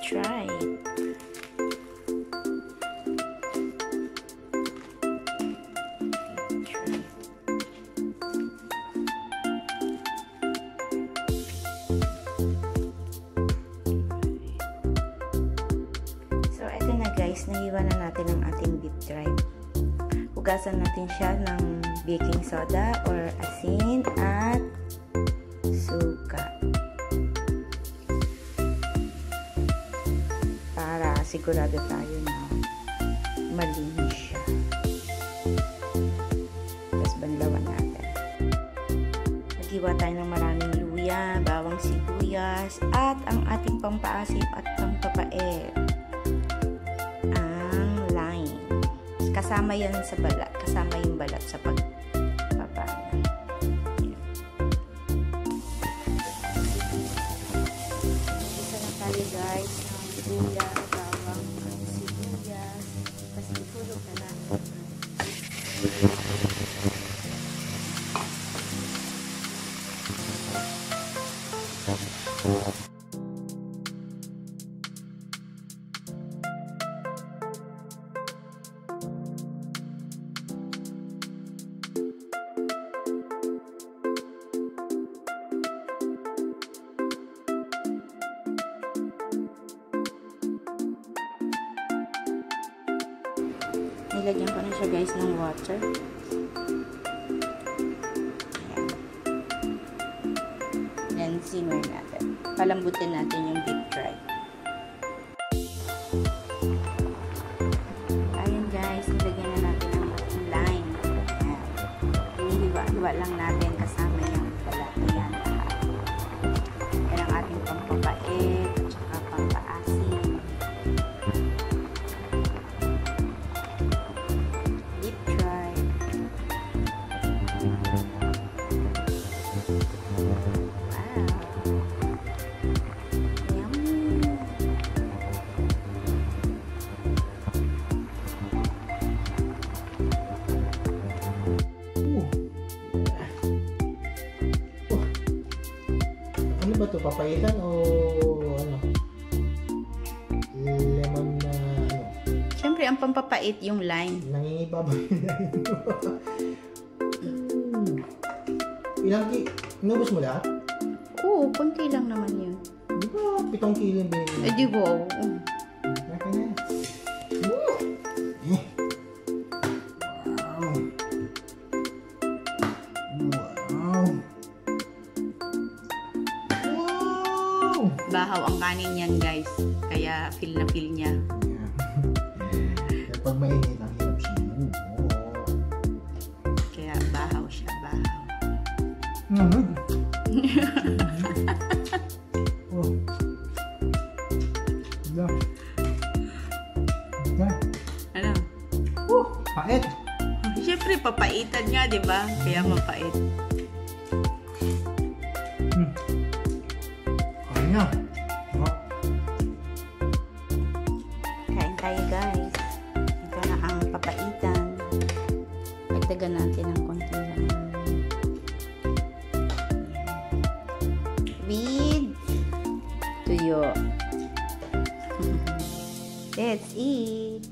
try it. Guys, nahiwa na natin ang ating beef tripe. Hugasan natin siya ng baking soda or asin at suka para sigurado tayo na malinis siya. Tapos banlawan natin. Naghiwa tayo ng maraming luya, bawang sibuyas at ang ating pampaasim at pampapait. Kasama yan sa balat. Kasama yung balat sa pagpapana. Isa na tayo guys ng luya, bawang, sibuyas. Tapos itulog na natin. Nilagyan ko na siya guys ng water. Ayan. Then simmer natin. Palambutin natin yung beef tripe. Ayan guys, nilagyan na natin ng lime. Ayan. Hinihiwa-hiwa lang natin kasama yung balat. Ayan. Ayan ang ating pampapait at saka pampaasim. Ano ba ito? Papayitan o ano? Lemon na ano? Siyempre, ang pampapait yung lime. Nangingibaba yun. Ilang inubos mo lahat? Oo, kunti lang naman yun. Di ba 7 kilo yung binili? Eh, di ba? Oo. Laki na. Bahaw ang kanin yan guys. Kaya feel na feel niya. Kaya pag mainit ang hirap siya. Kaya bahaw siya. Bahaw. Ano? Pait. Siyempre papaitan nga, di ba? Kaya mapait. Kaya nga. Kain tayo guys. Ito na ang papaitan. Pagdagan natin ng konti lang. With tuyo. That's it.